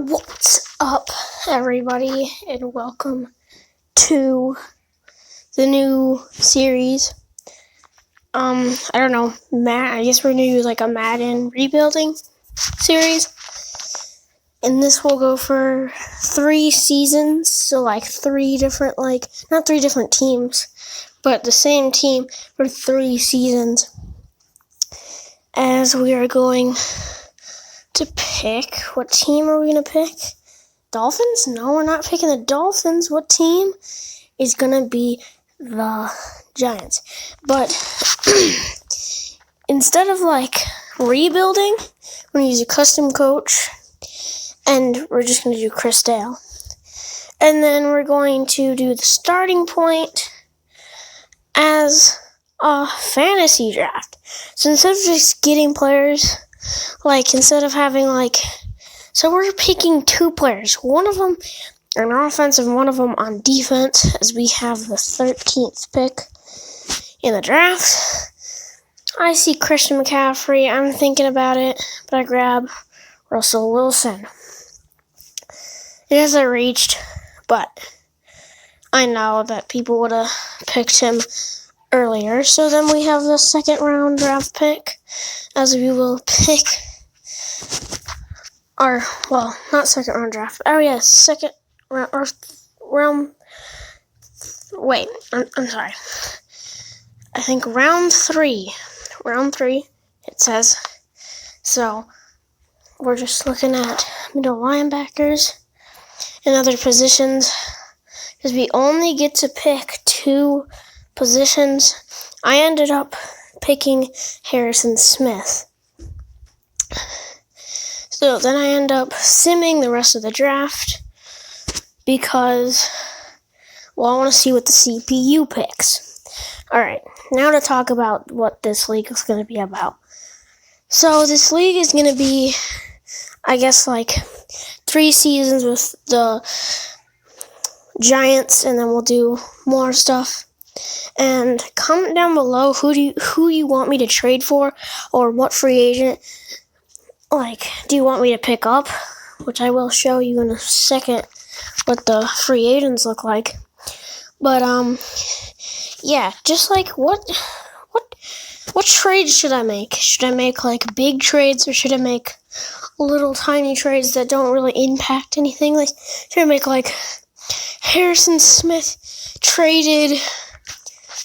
What's up, everybody, and welcome to the new series. I don't know, I guess we're gonna do like a Madden rebuilding series, and this will go for 3 seasons, so like 3 different, not 3 different teams, but the same team for 3 seasons, as we are going to pick. What team are we going to pick? Dolphins? No, we're not picking the Dolphins. What team is going to be the Giants? But instead of rebuilding, we're going to use a custom coach, and we're just going to do Chris Dale. And then we're going to do the starting point as a fantasy draft. So instead of just getting players, instead of having so we're picking 2 players, one of them on offense and one of them on defense, as we have the 13th pick in the draft. I see Christian McCaffrey. I'm thinking about it, but I grab Russell Wilson. It hasn't reached, but I know that people would have picked him earlier. So then we have the 2nd round draft pick, as we will pick not 2nd round draft. Oh yeah, 2nd round or round. Wait, I'm sorry. I think round 3. Round 3. It says. So we're just looking at middle linebackers and other positions, because we only get to pick 2 positions. I ended up picking Harrison Smith. So then I end up simming the rest of the draft because, I want to see what the CPU picks. Alright, now to talk about what this league is going to be about. So this league is going to be, I guess, 3 seasons with the Giants, and then we'll do more stuff. And comment down below who you want me to trade for, or what free agent do you want me to pick up, which I will show you in a second what the free agents look like. But yeah, just what trades should I make? Should I make big trades, or should I make little tiny trades that don't really impact anything? Should I make Harrison Smith traded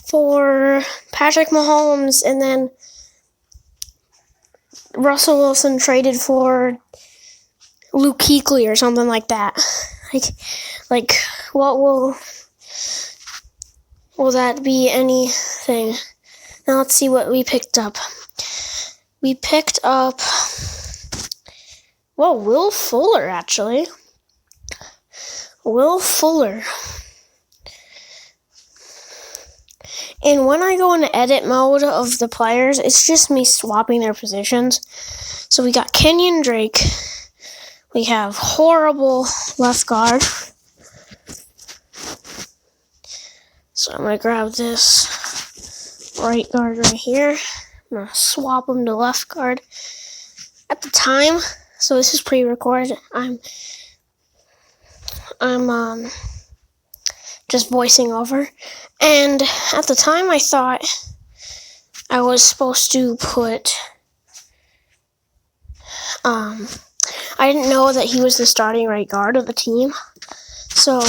for Patrick Mahomes, and then Russell Wilson traded for Luke Kuechly or something like that? What will that be? Anything? Now let's see what we picked up. We picked up Will Fuller, actually. Will Fuller. And when I go into edit mode of the players, it's just me swapping their positions. So we got Kenyon Drake. We have horrible left guard. So I'm going to grab this right guard right here. I'm going to swap him to left guard. At the time, so this is pre-recorded, I'm just voicing over. And at the time, I thought I was supposed to put, I didn't know that he was the starting right guard of the team. So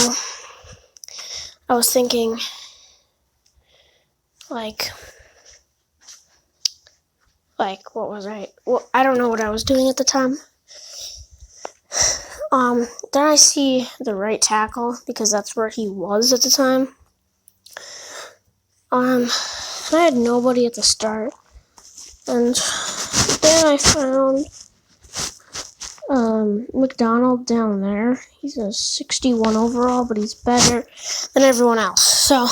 I was thinking, what was I? Well, I don't know what I was doing at the time. Then I see the right tackle, because that's where he was at the time. I had nobody at the start, and then I found McDonald down there. He's a 61 overall, but he's better than everyone else, so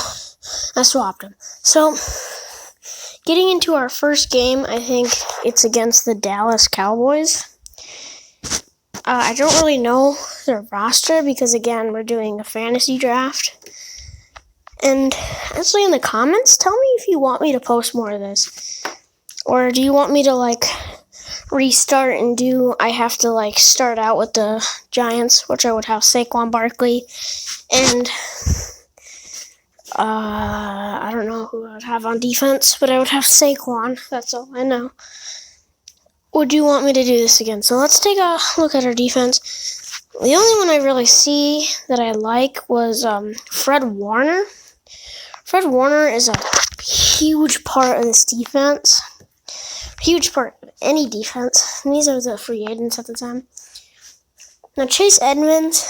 I swapped him. So getting into our first game, I think it's against the Dallas Cowboys. I don't really know their roster because, again, we're doing a fantasy draft. And actually, in the comments, tell me if you want me to post more of this. Or do you want me to, restart and do, I have to like start out with the Giants, which I would have Saquon Barkley, and I don't know who I would have on defense, but I would have Saquon. That's all I know. Would you want me to do this again? So let's take a look at our defense. The only one I really see that I like was Fred Warner. Fred Warner is a huge part of this defense. Huge part of any defense. And these are the free agents at the time. Now Chase Edmonds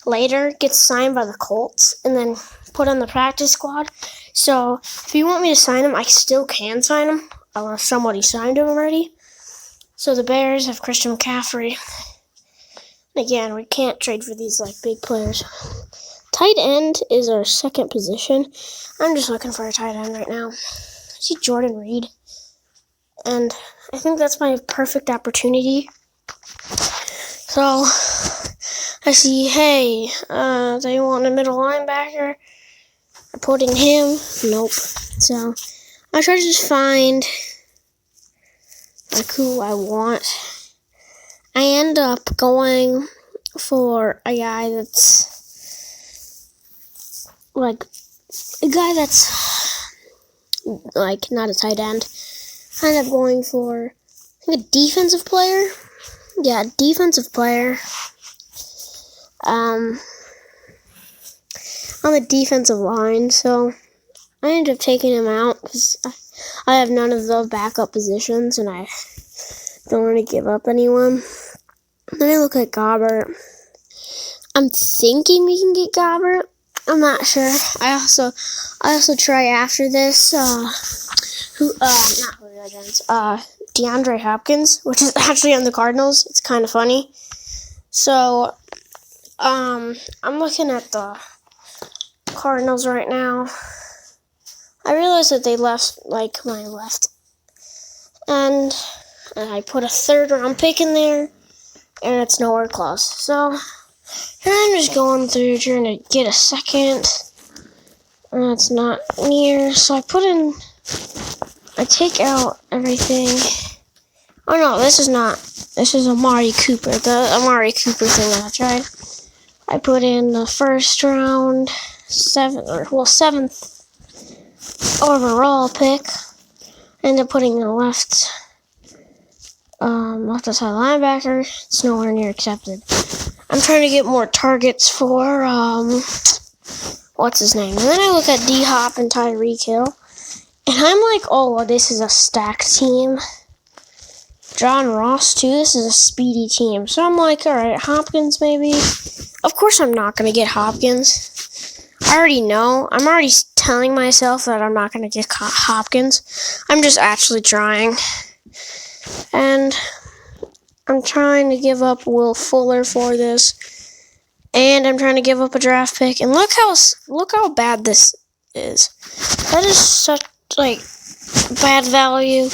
later gets signed by the Colts and then put on the practice squad. So if you want me to sign him, I still can sign him unless somebody signed him already. So the Bears have Christian McCaffrey. And again, we can't trade for these like big players. Tight end is our second position. I'm just looking for a tight end right now. I see Jordan Reed. And I think that's my perfect opportunity. So I see, hey, they want a middle linebacker. I put in him. Nope. So I try to just find like who I want. I end up going for a guy that's like not a tight end. I end up going for a defensive player. Yeah, defensive player. On the defensive line, so I ended up taking him out because I have none of the backup positions and I don't want to give up anyone. Then I look at Gobbert. I'm thinking we can get Gobbert. I'm not sure. I also try after this DeAndre Hopkins, which is actually on the Cardinals. It's kind of funny. So I'm looking at the Cardinals right now. I realized that they left like my left, and I put a third round pick in there, and it's nowhere close. So I'm just going through trying to get a second, and it's not near. So I take out everything. Oh no, this is Amari Cooper, the Amari Cooper thing that I tried. I put in the first round, seventh overall pick. I ended up putting the left side linebacker. It's nowhere near accepted. I'm trying to get more targets for what's his name? And then I look at D-Hop and Tyreek Hill, and I'm like, oh, this is a stacked team. John Ross too. This is a speedy team. So I'm like, all right, Hopkins maybe. Of course, I'm not gonna get Hopkins. I already know. I'm already telling myself that I'm not gonna get Hopkins. I'm just actually trying, and I'm trying to give up Will Fuller for this, and I'm trying to give up a draft pick. And look how bad this is. That is such like bad value.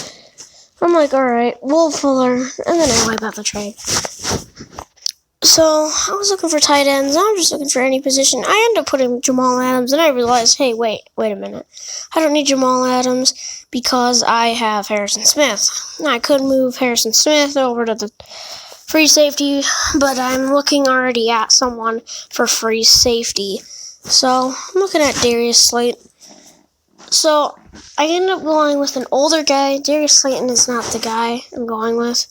I'm like, alright, Will Fuller, and then I wipe out the trade. So, I was looking for tight ends, I'm just looking for any position. I ended up putting Jamal Adams, and I realized, hey, wait a minute. I don't need Jamal Adams because I have Harrison Smith. I could move Harrison Smith over to the free safety, but I'm looking already at someone for free safety. So, I'm looking at Darius Slayton. So, I ended up going with an older guy. Darius Slayton is not the guy I'm going with,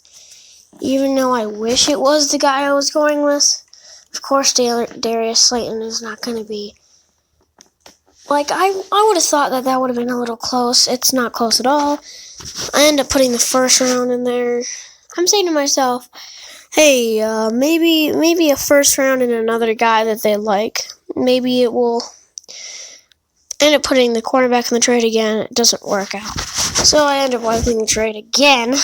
even though I wish it was the guy I was going with. Of course, Darius Slayton is not going to be. Like, I would have thought that would have been a little close. It's not close at all. I end up putting the first round in there. I'm saying to myself, hey, maybe a first round and another guy that they like. Maybe it will end up putting the quarterback in the trade again. It doesn't work out. So I end up wiping the trade again.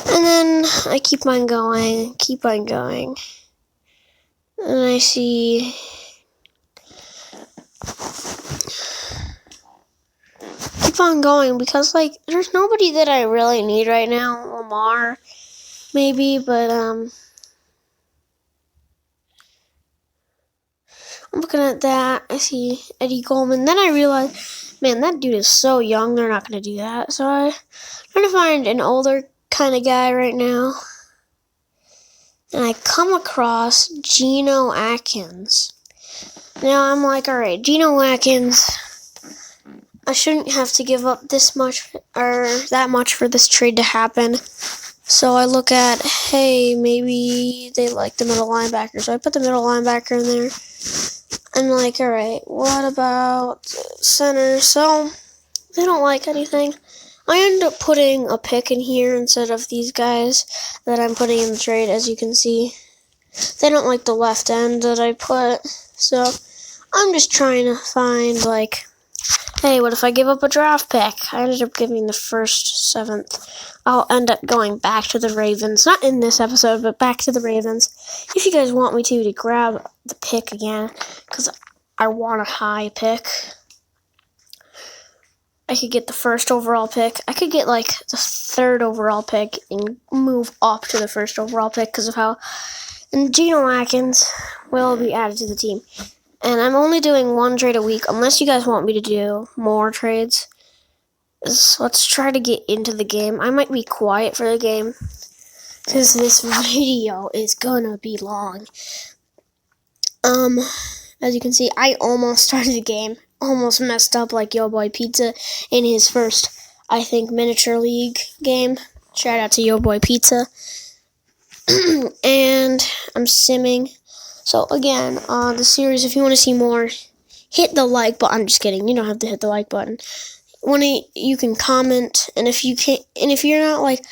And then I keep on going. And I see keep on going because like there's nobody that I really need right now. Lamar, maybe, but I'm looking at that. I see Eddie Goldman. Then I realize, man, that dude is so young. They're not going to do that. So I'm trying to find an older kind of guy right now. And I come across Geno Atkins. Now I'm like, alright, Geno Atkins, I shouldn't have to give up this much or that much for this trade to happen. So I look at, hey, maybe they like the middle linebacker. So I put the middle linebacker in there. And like, alright, what about center? So they don't like anything. I end up putting a pick in here instead of these guys that I'm putting in the trade, as you can see. They don't like the left end that I put. So I'm just trying to find, like, hey, what if I give up a draft pick? I ended up giving the first 7th. I'll end up going back to the Ravens. Not in this episode, but back to the Ravens. If you guys want me to grab the pick again, because I want a high pick. I could get the first overall pick. I could get, like, the 3rd overall pick and move up to the 1st overall pick because of how... And Geno Atkins will be added to the team. And I'm only doing 1 trade a week, unless you guys want me to do more trades. So let's try to get into the game. I might be quiet for the game, because this video is gonna be long. As you can see, I almost started the game. Almost messed up like Yo Boy Pizza in his first, I think, miniature league game. Shout out to Yo Boy Pizza. And I'm simming. So again, the series, if you want to see more, hit the like button. I'm just kidding. You don't have to hit the like button. You can comment, and if you can't, and if you're not like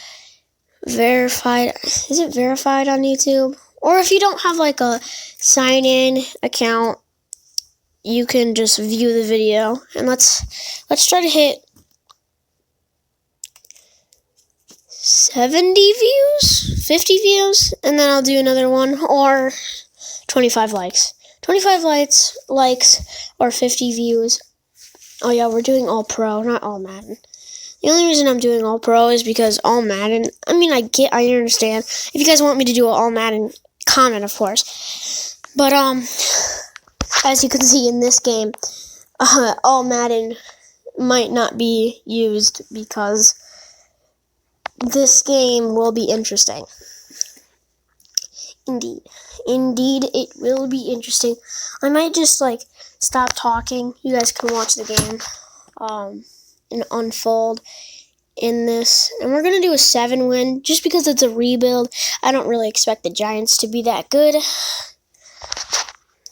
verified, is it verified on YouTube? Or if you don't have like a sign-in account, you can just view the video. And let's try to hit 70 views, 50 views, and then I'll do another one, or 25 likes. 25 likes, or 50 views. Oh yeah, we're doing all pro, not all Madden. The only reason I'm doing all pro is because all Madden, I mean, I understand. If you guys want me to do all Madden, comment, of course. But, as you can see in this game, all Madden might not be used because this game will be interesting. Indeed, it will be interesting. I might just, like, stop talking. You guys can watch the game, and unfold in this. And we're going to do a 7-win, just because it's a rebuild. I don't really expect the Giants to be that good.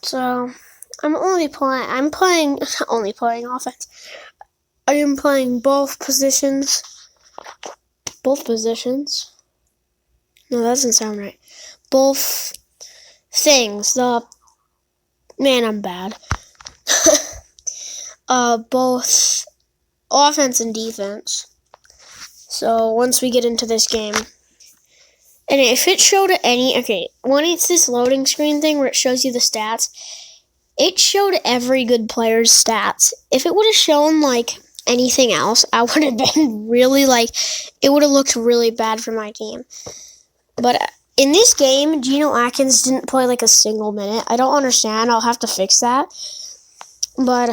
So, I'm playing not only playing offense. I am playing both positions. Both positions? No, that doesn't sound right. Both things. Man, I'm bad. Both offense and defense. So once we get into this game, and if it showed when it's this loading screen thing where it shows you the stats, it showed every good player's stats. If it would have shown like anything else, I would have been really it would have looked really bad for my team. But in this game, Geno Atkins didn't play like a single minute. I don't understand. I'll have to fix that. But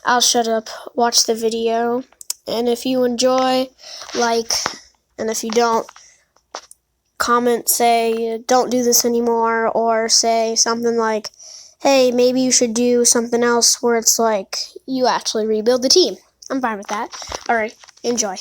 I'll shut up, watch the video, and if you enjoy, like, and if you don't, comment, say, don't do this anymore, or say something like, hey, maybe you should do something else where it's like, you actually rebuild the team. I'm fine with that. Alright, enjoy.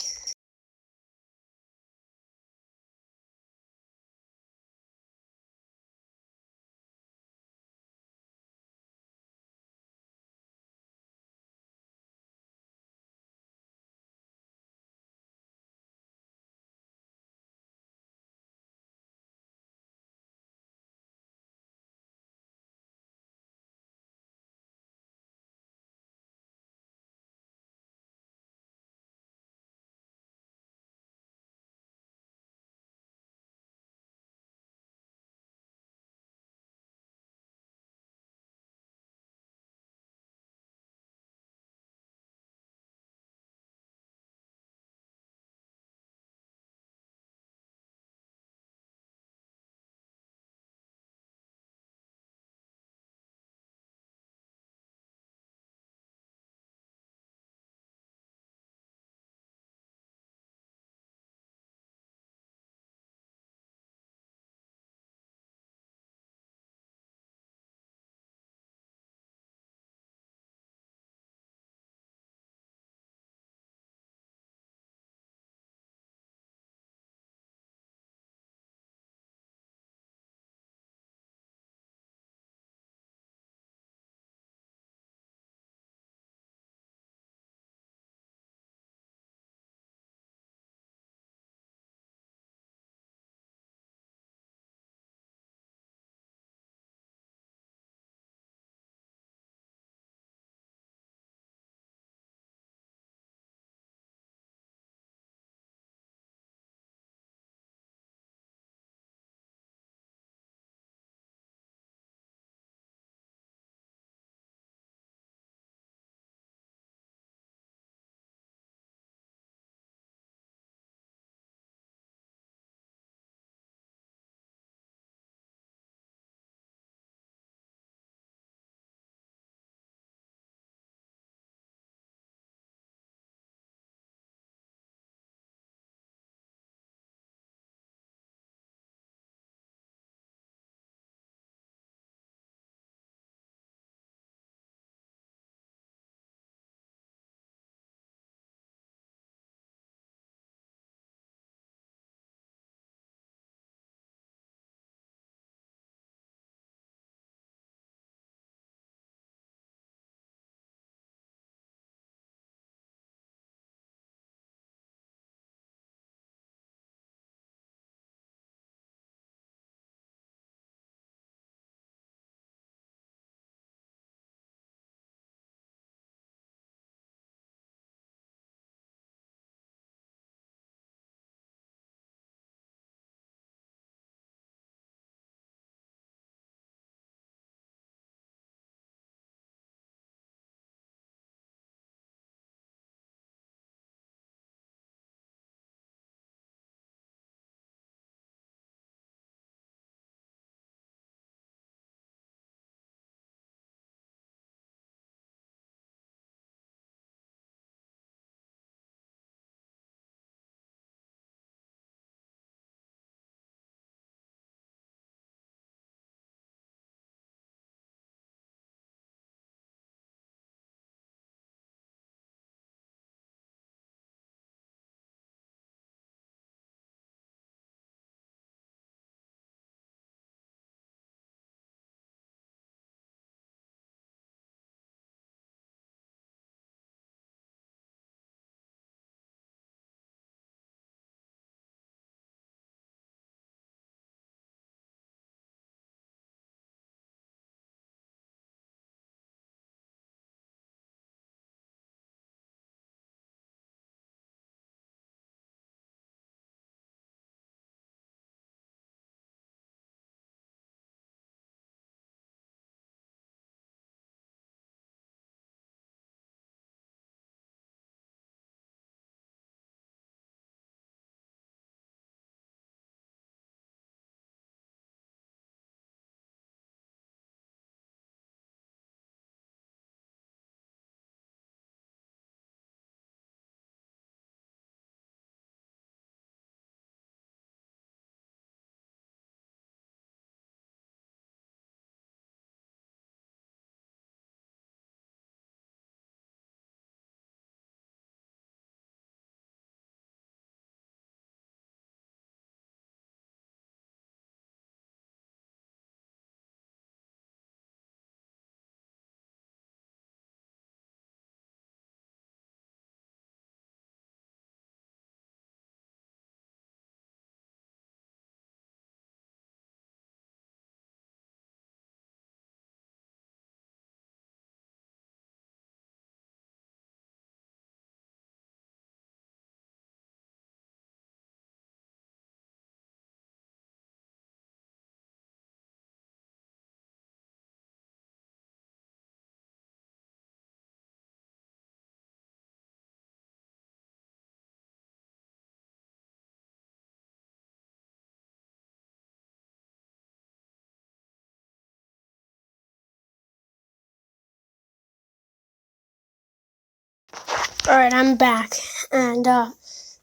Alright, I'm back. And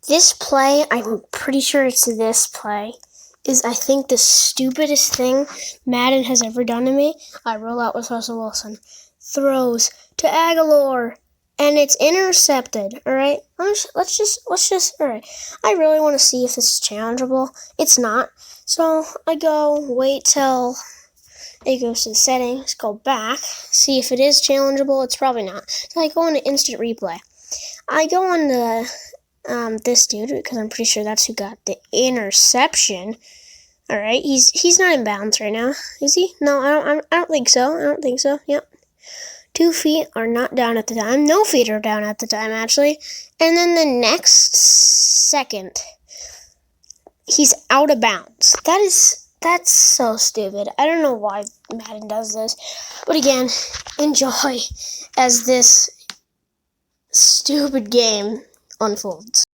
this play, I'm pretty sure it's this play, is I think the stupidest thing Madden has ever done to me. I roll out with Russell Wilson. Throws to Aguilar. And it's intercepted. Alright? Let's just alright. I really want to see if this is challengeable. It's not. So I go wait till it goes to the settings, go back, see if it is challengeable. It's probably not. So I go into instant replay. I go on to this dude because I'm pretty sure that's who got the interception. All right, he's not in bounds right now, is he? No, I don't think so. I don't think so. Yep. 2 feet are not down at the time. No feet are down at the time, actually. And then the next second, he's out of bounds. That's so stupid. I don't know why Madden does this. But again, enjoy as this stupid game unfolds.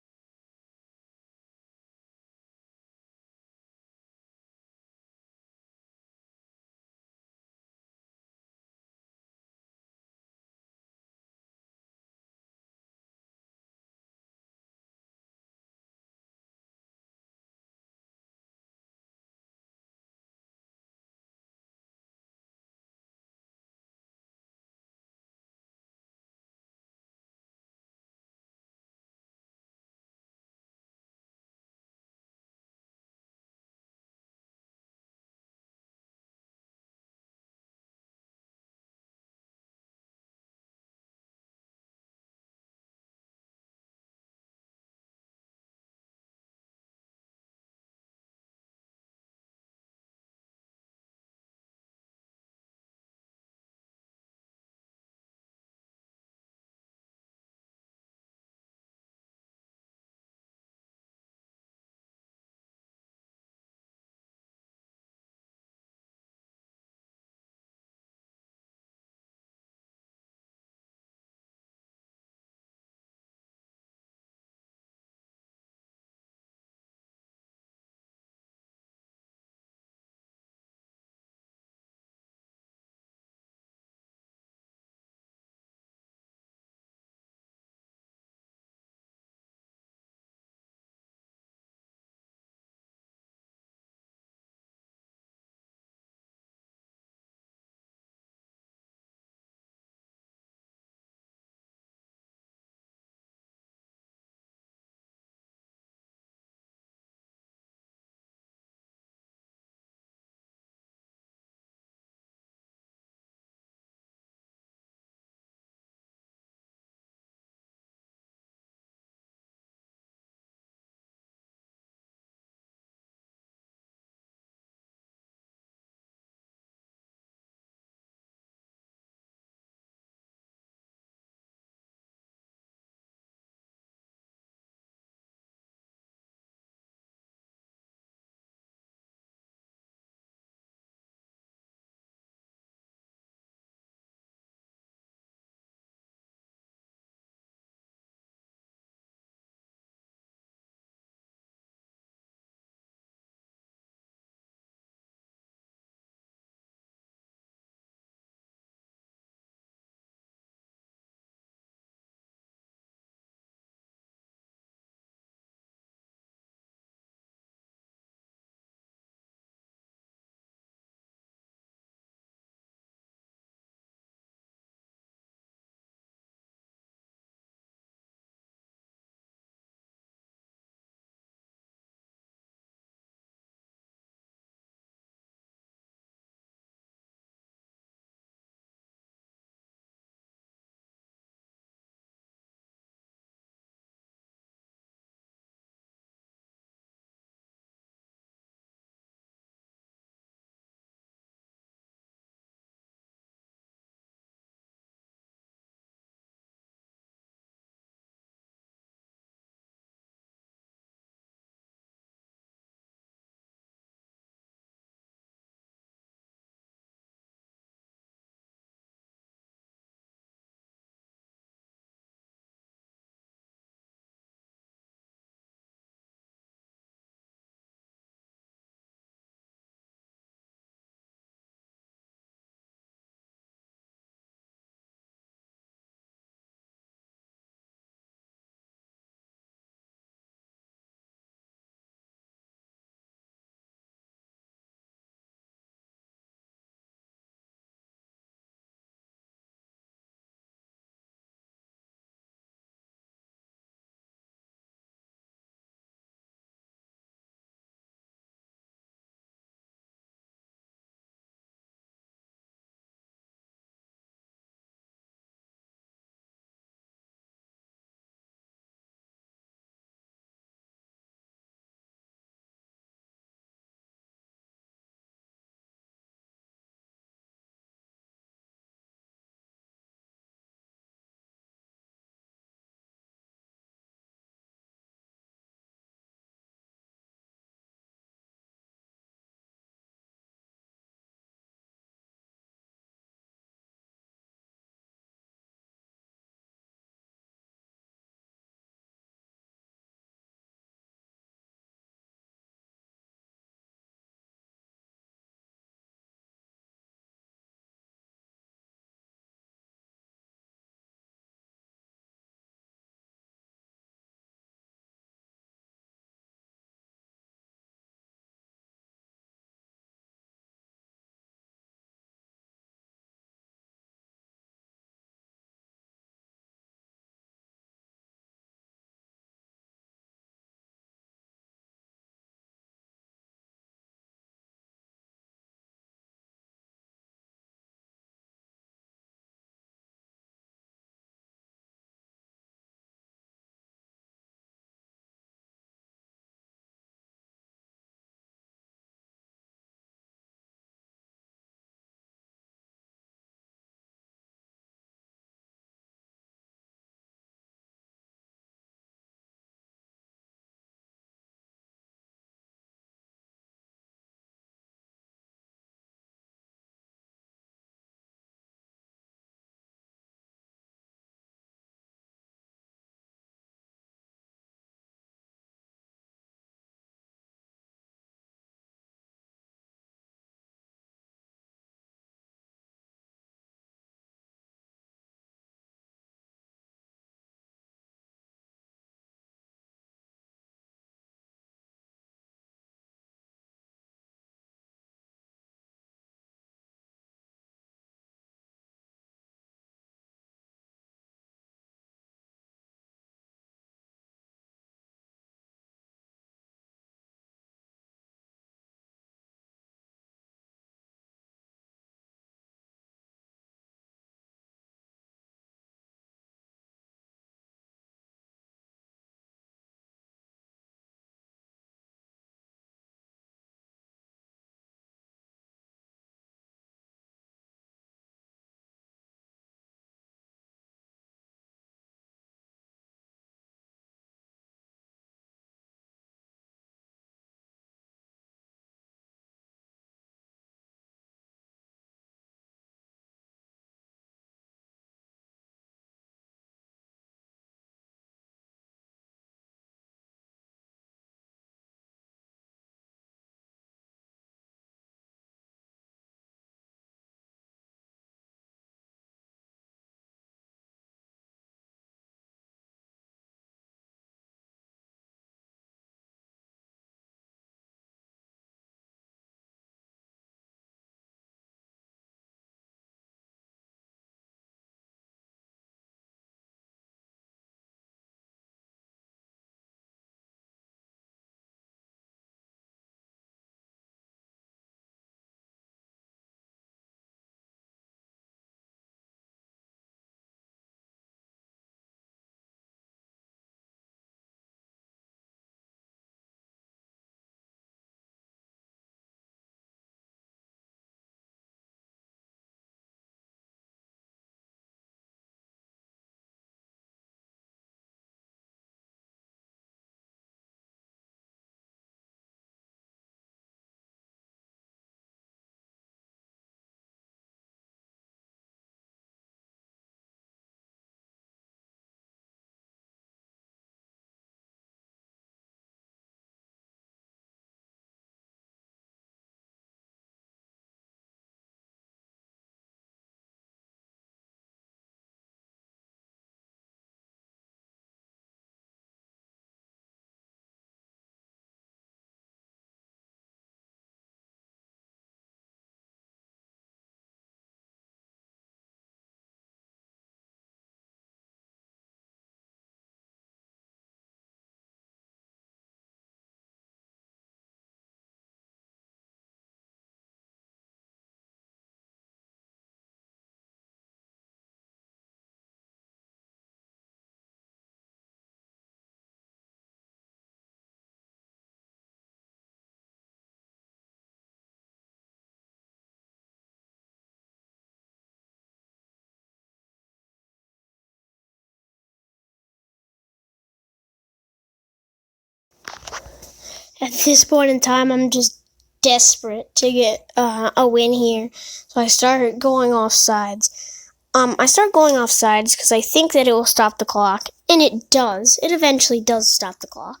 At this point in time, I'm just desperate to get a win here. So I started going off sides. I start going off sides because I think that it will stop the clock. And it does. It eventually does stop the clock.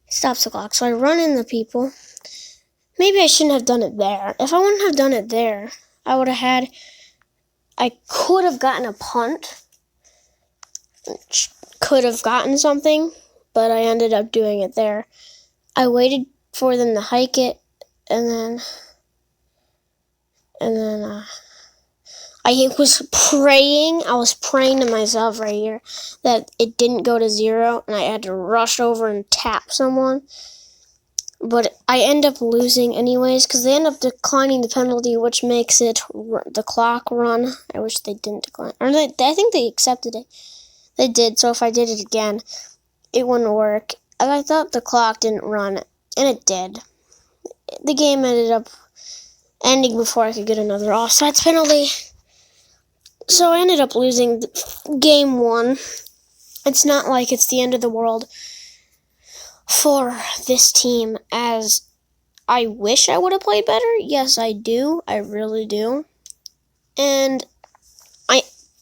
It stops the clock. So I run in the people. Maybe I shouldn't have done it there. If I wouldn't have done it there, I could have gotten a punt. Could have gotten something. But I ended up doing it there. I waited for them to hike it. And then I was praying to myself right here that it didn't go to 0 and I had to rush over and tap someone. But I end up losing anyways because they end up declining the penalty, which makes it the clock run. I wish they didn't decline. Or I think they accepted it. They did, so if I did it again, it wouldn't work. And I thought the clock didn't run, and it did. The game ended up ending before I could get another offsides penalty. So I ended up losing game 1. It's not like it's the end of the world for this team, as I wish I would have played better. Yes, I do. I really do. And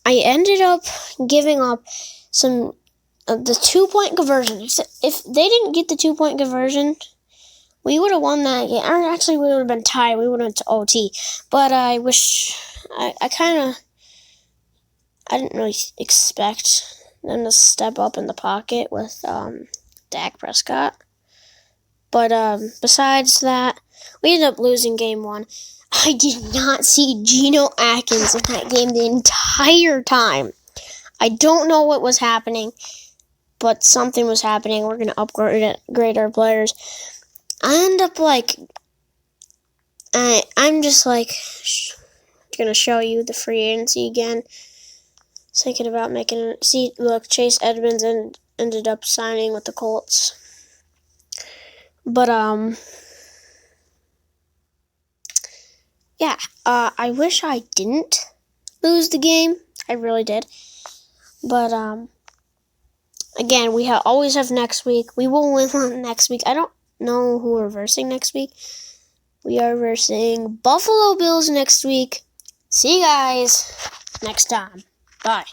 I ended up giving up some of the 2-point conversion. If they didn't get the 2-point conversion, we would have won that game. Or actually, we would have been tied. We would have went to OT. But I wish I didn't really expect them to step up in the pocket with Dak Prescott. But besides that, we ended up losing game 1. I did not see Geno Atkins in that game the entire time. I don't know what was happening, but something was happening. We're going to upgrade our players. I end up I'm just going to show you the free agency again. Thinking about making it. See, look, Chase Edmonds ended up signing with the Colts. But, yeah, I wish I didn't lose the game. I really did. But, again, we always have next week. We will win next week. I don't know who we're versing next week. We are versing Buffalo Bills next week. See you guys next time. Bye.